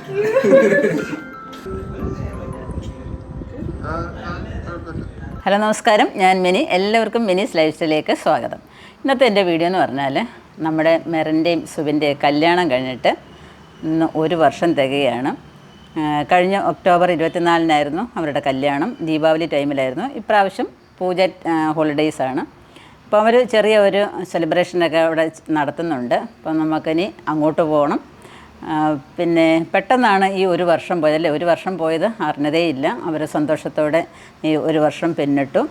Hello നമസ്കാരം, ഞാൻ mini. എല്ലാവർക്കും മിനീസ് ലൈഫ് സ്റ്റൈലിലേക്ക് സ്വാഗതം. ഇന്നത്തെ എൻ്റെ വീഡിയോ എന്ന് പറഞ്ഞാൽ നമ്മുടെ മെറിൻ്റെയും സുബിൻ്റെയും കല്യാണം കഴിഞ്ഞിട്ട് ഇന്ന് 1 വർഷം തികയാണ്. കഴിഞ്ഞ ഒക്ടോബർ 24-നായിരുന്നു അവരുടെ കല്യാണം. ദീപാവലി ടൈമിലായിരുന്നു. ഇപ്രാവശ്യം പൂജ ഹോളിഡേയ്സാണ്. അപ്പോൾ അവർ ചെറിയ ഒരു സെലിബ്രേഷനൊക്കെ അവിടെ നടത്തുന്നുണ്ട്. അപ്പോൾ നമുക്കിനി അങ്ങോട്ട് പോകണം. പിന്നെ പെട്ടെന്നാണ് ഈ 1 വർഷം പോയത്, അല്ലേ? 1 വർഷം പോയത് അറിഞ്ഞതേയില്ല. അവർ സന്തോഷത്തോടെ ഈ 1 വർഷം പിന്നിട്ടു.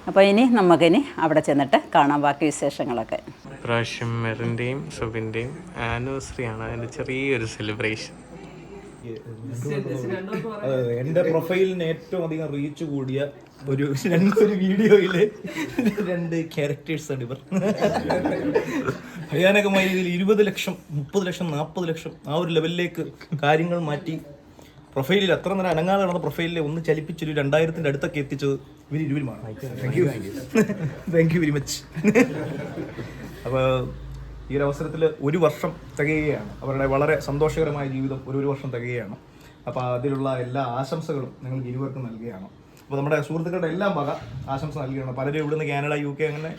അപ്പോൾ ഇനി നമുക്കിനി അവിടെ ചെന്നിട്ട് കാണാം ബാക്കി വിശേഷങ്ങളൊക്കെ. പ്രാവശ്യം മെറിൻ്റെയും സുബിൻ്റെയും ആനിവേഴ്സറി ആണ്. അതിൻ്റെ ചെറിയൊരു സെലിബ്രേഷൻ. എൻ്റെ പ്രൊഫൈലിന് ഏറ്റവും അധികം റീച്ച് കൂടിയ ഒരു വീഡിയോയില് 2 ക്യാരക്ടേഴ്സാണ് ഇവർ. ഭയാനകമായ രീതിയിൽ 20 ലക്ഷം, 30 ലക്ഷം, 40 ലക്ഷം ആ ഒരു ലെവലിലേക്ക് കാര്യങ്ങൾ മാറ്റി പ്രൊഫൈലിൽ അത്ര നേരം അനങ്ങാതെ നടന്ന പ്രൊഫൈലിൽ ഒന്ന് ചലിപ്പിച്ചൊരു 2000-ന്റെ അടുത്തൊക്കെ എത്തിച്ചത് ഇവർ ഇരുവരുമാണ്. Thank you very much. അപ്പോൾ ഈ ഒരു അവസരത്തിൽ 1 വർഷം തികയുകയാണ്. അവരുടെ വളരെ സന്തോഷകരമായ ജീവിതം ഒരു വർഷം തികയുകയാണ്. അപ്പോൾ അതിലുള്ള എല്ലാ ആശംസകളും നിങ്ങൾക്ക് ഇരുവർക്കും നൽകുകയാണ്. അപ്പോൾ നമ്മുടെ സുഹൃത്തുക്കളുടെ എല്ലാം വക ആശംസ നൽകുകയാണ്. പലരും ഇവിടുന്ന് കാനഡ, UK അങ്ങനെ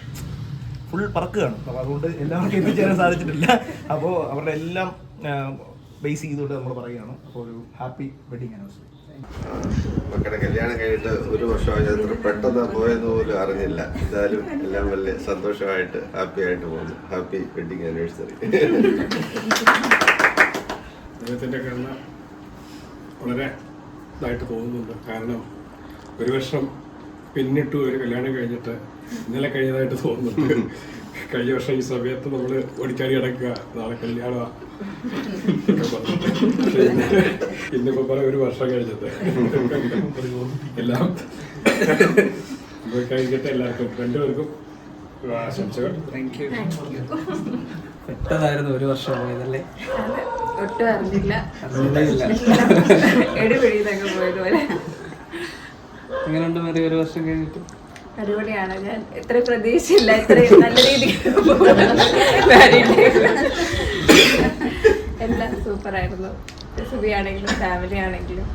ഫുൾ പറക്കുകയാണ്. അപ്പോൾ അതുകൊണ്ട് എല്ലാവർക്കും എത്തിച്ചേരാൻ സാധിച്ചിട്ടില്ല. അപ്പോൾ അവരുടെ എല്ലാം ബേസ് ചെയ്തുകൊണ്ട് നമ്മൾ പറയുകയാണ്. അപ്പോൾ ഒരു ഹാപ്പി വെഡിങ് ആനിവേഴ്സറി. മക്കളുടെ കല്യാണം കഴിഞ്ഞിട്ട് 1 വർഷമായി. അത്ര പെട്ടെന്ന് പോയെന്ന് പോലും അറിഞ്ഞില്ല. എന്തായാലും എല്ലാം വലിയ സന്തോഷമായിട്ട് ഹാപ്പി ആയിട്ട് പോകുന്നു. Happy wedding anniversary. അദ്ദേഹത്തിൻ്റെ കാരണം വളരെ ഇതായിട്ട് തോന്നുന്നുണ്ട്. കാരണം 1 വർഷം പിന്നിട്ടു ഒരു കല്യാണം കഴിഞ്ഞിട്ട് ഇന്നലെ കഴിഞ്ഞതായിട്ട് തോന്നുന്നുണ്ട്. കഴിഞ്ഞ വർഷം ഈ സമയത്ത് നമ്മൾ ഓടിച്ചാടി അടക്കുക, നാളെ കല്യാണമാണ്. ഇന്നിപ്പോ പറ 1 വർഷം കഴിഞ്ഞത് എല്ലാം കഴിഞ്ഞിട്ട് എല്ലാവർക്കും 2 പേർക്കും ആശംസകൾ. പെട്ടെന്നായിരുന്നു 1 വർഷം പോയതല്ലേ? ഒട്ടും അറിഞ്ഞില്ല. എടുപിടിയിലൊക്കെ പോയതുപോലെ. എങ്ങനെയുണ്ട് മതി 1 വർഷം കഴിഞ്ഞിട്ട്? അടിപൊളിയാണ്. ഞാൻ ഇത്ര പ്രതീക്ഷയില്ല, ഇത്രയും നല്ല രീതിയിൽ എല്ലാം സൂപ്പറായിരുന്നു. സുബിയാണെങ്കിലും ഫാമിലി ആണെങ്കിലും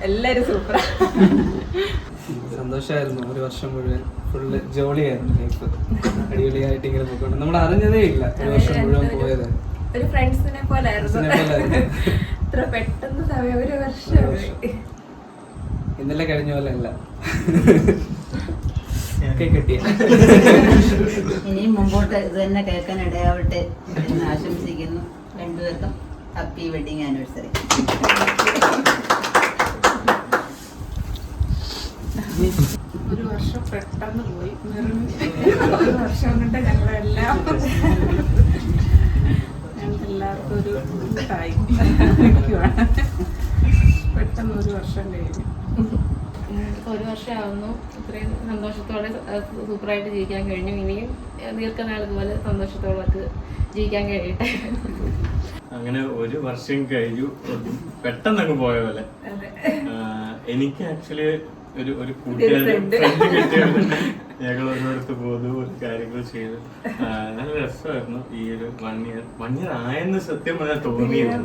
എല്ലാവരും സൂപ്പറാണ്. സന്തോഷമായിരുന്നു 1 വർഷം മുഴുവൻ. ഫുള്ള് ജോളിയായിരുന്നു ലൈഫ്. അടിപൊളിയായിട്ട് ഇങ്ങനെ പോയിക്കൊണ്ട് നമ്മൾ അറിഞ്ഞതേ ഇല്ല 1 വർഷം മുഴുവൻ പോയത്. ഒരു ഫ്രണ്ട്സിനെ പോലെ ആയിരുന്നു. ഇത്ര പെട്ടെന്ന് സമയം 1 വർഷം ഇന്നലെ കഴിഞ്ഞ പോലെ അല്ല. കിട്ടിയ ഇനിയും മുമ്പോട്ട് ഇത് തന്നെ കേൾക്കാൻ ഇടയാവട്ടെ എന്ന് ആശംസിക്കുന്നു. 2 പേർക്കും ഹാപ്പി വെഡിങ് ആനിവേഴ്സറി. 1 വർഷം പെട്ടെന്ന് പോയി. 1 വർഷം കൊണ്ട് ഞങ്ങളെല്ലാവർക്കും ഒരു ടൈം പെട്ടെന്ന് 1 വർഷം കഴിഞ്ഞു. 1 വർഷമാവുന്നു. ഇത്രയും സന്തോഷത്തോടെ സൂപ്പറായിട്ട് ജീവിക്കാൻ കഴിഞ്ഞു. ഇനിയും ദീർഘനാൾ പോലെ സന്തോഷത്തോടെ ജീവിക്കാൻ കഴിയട്ടെ. അങ്ങനെ 1 വർഷം കഴിഞ്ഞു, പെട്ടെന്നങ്ങ് പോയ പോലെ. എനിക്ക് ആക്ച്വലി ഒരു കൂട്ടുകാരൻ കിട്ടിയത്. ഞങ്ങൾ ഒരിടത്ത് പോന്നു, ഒരു കാര്യങ്ങൾ ചെയ്തു. നല്ല രസമായിരുന്നു. ഈ ഒരു 1 ഇയർ ആയെന്ന് സത്യം പറഞ്ഞാൽ തോന്നിയത്.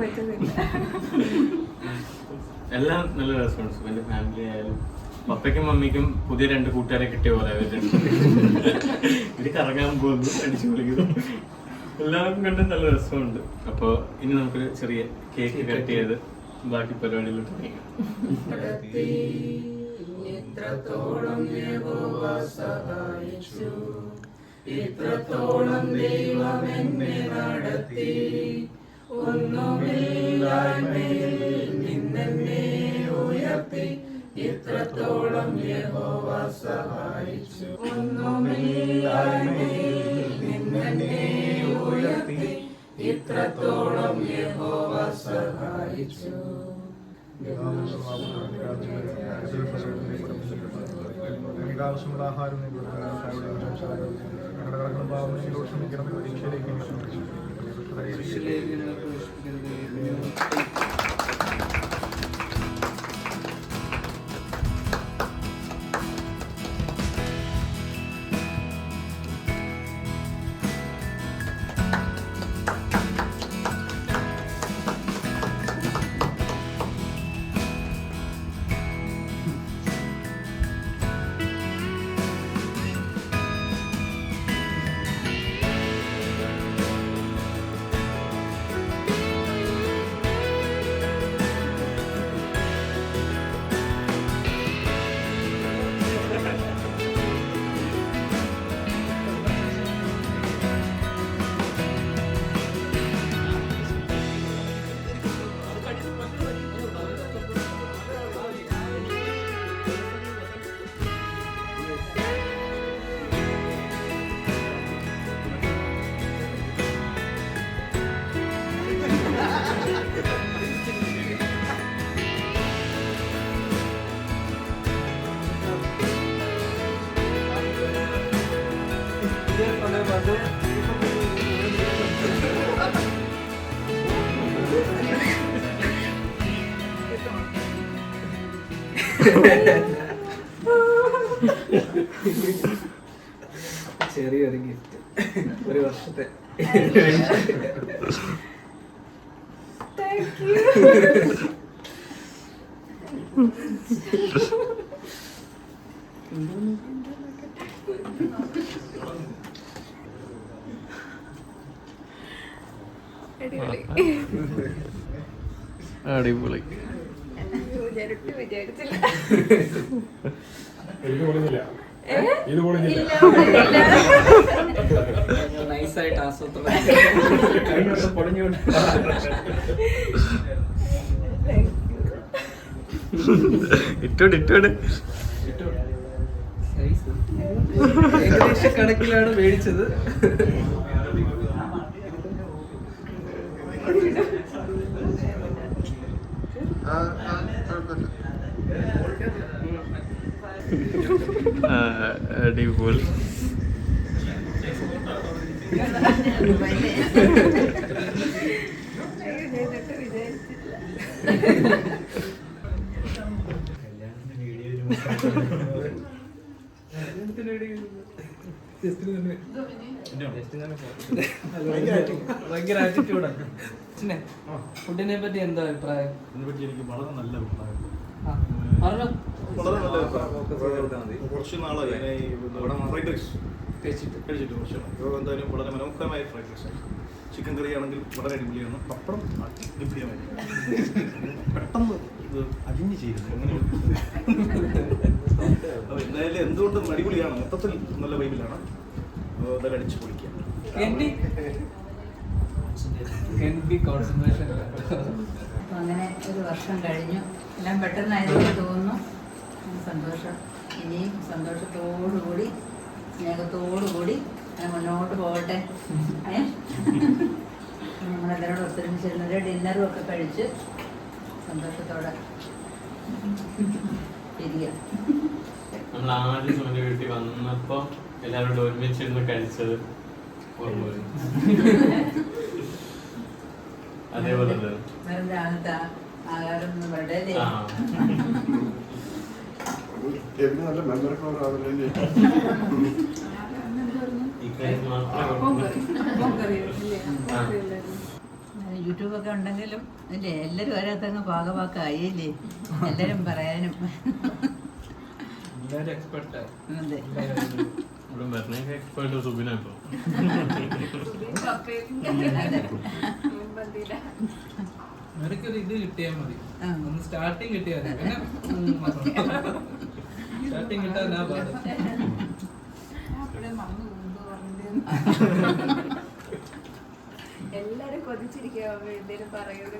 എല്ലാം നല്ല രസമാണ്. സുബിന്റെ ഫാമിലി ആയാലും പപ്പയ്ക്കും മമ്മിക്കും പുതിയ 2 കൂട്ടുകാരെ കിട്ടിയ പോലെ ഇവര് കറങ്ങാൻ പോകുന്നു, അടിച്ചു വിളിക്കുന്നു. എല്ലാവർക്കും കണ്ട് നല്ല രസമുണ്ട്. അപ്പോൾ ഇനി നമുക്കൊരു ചെറിയ കേക്ക് കട്ട് ചെയ്ത് ബാക്കി പരിപാടിയിലോട്ട് നീങ്ങാം. ഇത്രത്തോളം യഹോവ സഹായിച്ചു, ഇത്രത്തോളം ദൈവം എന്നെ നടത്തി. ഒന്നുമില്ലായ്മയിൽ നിന്നെന്നെ ഉയർത്തി, ഇത്രത്തോളം യഹോവ സഹായിച്ചു. ഒന്നുമില്ലായ്മയിൽ നിന്നെന്നെ ഉയർത്തി, ഇത്രത്തോളം യഹോവ സഹായിച്ചു. ആവശ്യമുള്ള ആഹാരം ഞങ്ങളുടെ ഭാവനയിലൂടെ ശ്രമിക്കണം. പരീക്ഷയിലേക്ക് ചെറിയൊരു ഗിഫ്റ്റ്, ഒരു വർഷത്തെ. അടിപൊളി. വിചാരിച്ചില്ല. ഇത് പൊളിഞ്ഞില്ല. ഇത് പൊളിഞ്ഞില്ല. നൈസായിട്ട് ആസൂത്രണം പൊളിഞ്ഞോണ്ട്. ഇട്ടോട് ഏകദേശ കണക്കിലാണ് മേടിച്ചത്. അടിപൊളി. ഭയങ്കര ആറ്റിറ്റ്യൂഡാണ്. ഫുഡിനെ പറ്റി എന്താ അഭിപ്രായം? ഇതിനെപ്പറ്റി എനിക്ക് വളരെ നല്ല അഭിപ്രായം. പറഞ്ഞോ. വളരെ നല്ല അഭിപ്രായം. കുറച്ച് നാളായി ഞാൻ ഈ ഫ്രൈഡ് റൈസ് കഴിച്ചിട്ട് കുറച്ച് നാളായി. ഇപ്പോൾ എന്തായാലും വളരെ മനോഹരമായ ഫ്രൈഡ് റൈസ്. ചിക്കൻ കറി ആണെങ്കിൽ വളരെ അടിപൊളിയാണ്. പപ്പടം ഗംഭീരമായിരുന്നു. പെട്ടെന്ന് ഇത് അലിഞ്ഞ് ചെയ്യുന്നു. അങ്ങനെ അപ്പോൾ എന്തായാലും എന്തുകൊണ്ടും അടിപൊളിയാണ്. മൊത്തത്തിൽ നല്ല വൈബിലാണ്. എന്തായാലും അടിച്ചു പൊളിക്കുക. അങ്ങനെ ഒരു വർഷം കഴിഞ്ഞു. എല്ലാം പെട്ടെന്നായതെന്ന് തോന്നുന്നു. സന്തോഷം. ഇനിയും സന്തോഷത്തോടുകൂടി സ്നേഹത്തോടുകൂടി മുന്നോട്ട് പോകട്ടെ. നമ്മളെല്ലാവരോടും ഒത്തൊരുമിച്ചിരുന്നത് ഡിന്നറും ഒക്കെ കഴിച്ച് സന്തോഷത്തോടെ പിരിയാം. നമ്മൾ ആദ്യം സുമന്റെ വീട്ടിൽ വന്നപ്പോ എല്ലാവരോടും ഒരുമിച്ചിരുന്ന് കഴിച്ചത് ഓർമ്മ വരും. അതേപോലെ വേറെ ആദ്യത്തെ ആഹാരം വളരെ നല്ല മെമ്മറി പവർ ആവില്ലേ? യൂട്യൂബൊക്കെ ഉണ്ടെങ്കിലും അല്ലേ എല്ലാവരും ഓരോരുത്തങ്ങ് പാകവാക്കായില്ലേ എല്ലാവരും പറയാനും. എല്ലാവരും എക്സ്പെർട്ടായി. അതെ. എക്സ്പേർട്ട് സുബിന ഇപ്പൊ നിനക്കൊരു ഇത് കിട്ടിയാൽ മതി. ഒന്ന് സ്റ്റാർട്ടിങ് കിട്ടിയാൽ മതി. സ്റ്റാർട്ടിങ് കിട്ടാൻ പാട്. എല്ലാരും കൊതിച്ചിരിക്കുക എന്തേലും പറയുന്നത്.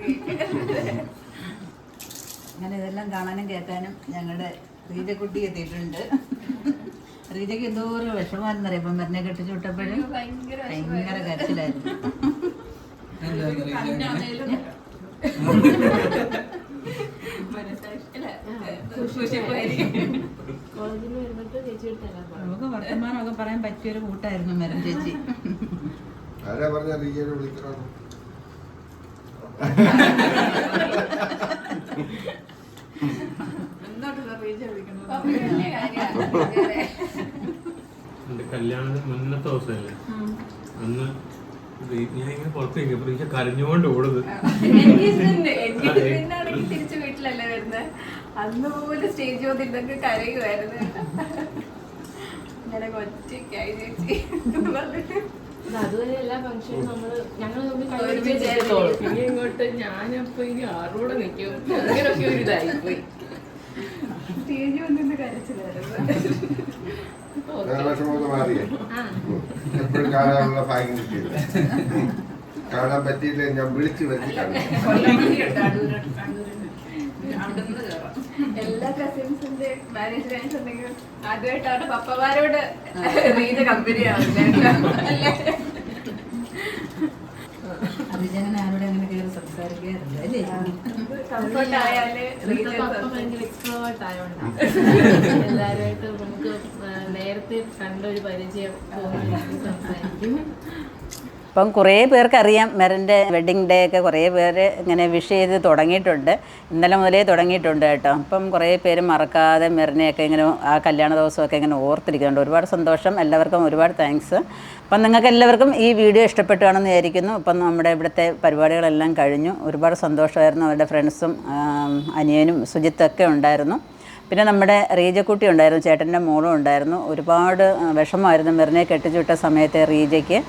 അങ്ങനെ ഇതെല്ലാം കാണാനും കേൾക്കാനും ഞങ്ങളുടെ റീജക്കുട്ടി എത്തിയിട്ടുണ്ട്. റീജയ്ക്ക് എന്തോ ഒരു വിഷമമായിരുന്നറിയാം. ഇപ്പം മരുന്നെ കെട്ടിച്ചു വിട്ടപ്പോഴും ഭയങ്കര കരച്ചിലായിരുന്നു. നമുക്ക് വർത്തമാനമൊക്കെ പറയാൻ പറ്റിയൊരു കൂട്ടായിരുന്നു മരം ചേച്ചി. ആരാ പറഞ്ഞ റീജനെ വിളിക്കണം? എന്റെ കല്യാണത്തിന് മുന്നത്തെ ദിവസമല്ലേ അന്ന് ഞാൻ ഇങ്ങനെ പുറത്ത് കഴിഞ്ഞ കരഞ്ഞുകൊണ്ട് ഓടുന്നത്. എന്നാണെങ്കിൽ തിരിച്ചു വീട്ടിലല്ലേ വരുന്നത്. അന്ന് പോലും സ്റ്റേജ് വന്നിട്ടൊക്കെ കരയുമായിരുന്നു. ഇങ്ങനെ ഒറ്റയ്ക്കായി ചേച്ചി പറഞ്ഞിട്ട് അതുവരെ എല്ലാ ഫംഗ്ഷനും ഞങ്ങൾ പിന്നെ ഇങ്ങോട്ട് ഞാനപ്പോ ഇനി ആറോടെ നിൽക്കും. അങ്ങനെയൊക്കെ ഒരു ഇതായിപ്പോയി. സ്റ്റേജ് വന്നിട്ട് കരച്ചിലായിരുന്നു. മാറിയേ എപ്പോഴും കാണാനുള്ള ഭാഗ്യം കിട്ടിയില്ല. കാണാൻ പറ്റിയില്ല. ഞാൻ വിളിച്ചു വരുത്തി കാണും. എല്ലാ കസിൻസിന്റെ മാരേജ് ഡാൻസ് ഉണ്ടെങ്കിലും ആദ്യമായിട്ട് അവരുടെ പപ്പമാരോട് റീജ കമ്പനി ആവില്ലേ? അതിജങ്ങനെ ആരോടെ അങ്ങനെ കയറി സംസാരിക്കാറില്ല അല്ലേ? കംഫർട്ട് ആയാല് ഭയങ്കര എക്സ്ട്രോവേർട്ട് ആയോണ്ടാണ്. എല്ലാവരുമായിട്ട് നമുക്ക് നേരത്തെ കണ്ട ഒരു പരിചയം തോന്നി സംസാരിക്കും. അപ്പം കുറേ പേർക്കറിയാം മെറിൻ്റെ വെഡ്ഡിങ് ഡേ ഒക്കെ കുറേ പേര് ഇങ്ങനെ വിഷ് ചെയ്ത് തുടങ്ങിയിട്ടുണ്ട്. ഇന്നലെ മുതലേ തുടങ്ങിയിട്ടുണ്ട് കേട്ടോ. അപ്പം കുറേ പേര് മറക്കാതെ മെറിനെയൊക്കെ ഇങ്ങനെ ആ കല്യാണ ദിവസമൊക്കെ ഇങ്ങനെ ഓർത്തിരിക്കുന്നുണ്ട്. ഒരുപാട് സന്തോഷം, എല്ലാവർക്കും ഒരുപാട് താങ്ക്സ്. അപ്പം നിങ്ങൾക്ക് എല്ലാവർക്കും ഈ വീഡിയോ ഇഷ്ടപ്പെട്ടുകയാണെന്ന് വിചാരിക്കുന്നു. അപ്പം നമ്മുടെ ഇവിടുത്തെ പരിപാടികളെല്ലാം കഴിഞ്ഞു. ഒരുപാട് സന്തോഷമായിരുന്നു. അവരുടെ ഫ്രണ്ട്സും അനിയനും സുജിത്തൊക്കെ ഉണ്ടായിരുന്നു. പിന്നെ നമ്മുടെ റീജക്കുട്ടി ഉണ്ടായിരുന്നു, ചേട്ടൻ്റെ മോളും ഉണ്ടായിരുന്നു. ഒരുപാട് വിഷമമായിരുന്നു മെറിനെ കെട്ടിച്ചു വിട്ട സമയത്തെ റീജയ്ക്ക്.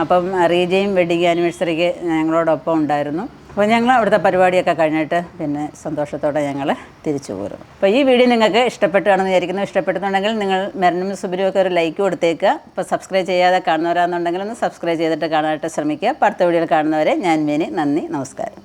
അപ്പം റീജയും വെഡ്ഡിങ് ആനിവേഴ്സറിക്ക് ഞങ്ങളോടൊപ്പം ഉണ്ടായിരുന്നു. അപ്പോൾ ഞങ്ങൾ അവിടുത്തെ പരിപാടിയൊക്കെ കഴിഞ്ഞിട്ട് പിന്നെ സന്തോഷത്തോടെ ഞങ്ങൾ തിരിച്ചു പോരും. അപ്പോൾ ഈ വീഡിയോ നിങ്ങൾക്ക് ഇഷ്ടപ്പെട്ടാണെന്ന് വിചാരിക്കുന്നു. ഇഷ്ടപ്പെടുന്നുണ്ടെങ്കിൽ നിങ്ങൾ മെറിനും സുബിനും ഒക്കെ ഒരു ലൈക്ക് കൊടുത്തേക്കുക. ഇപ്പോൾ സബ്സ്ക്രൈബ് ചെയ്യാതെ കാണുന്നവരാണെന്നുണ്ടെങ്കിൽ ഒന്ന് സബ്സ്ക്രൈബ് ചെയ്തിട്ട് കാണാനായിട്ട് ശ്രമിക്കുക. അപ്പോൾ അടുത്ത വീഡിയോയിൽ കാണുന്നവരെ ഞാൻ മിനി. നന്ദി, നമസ്കാരം.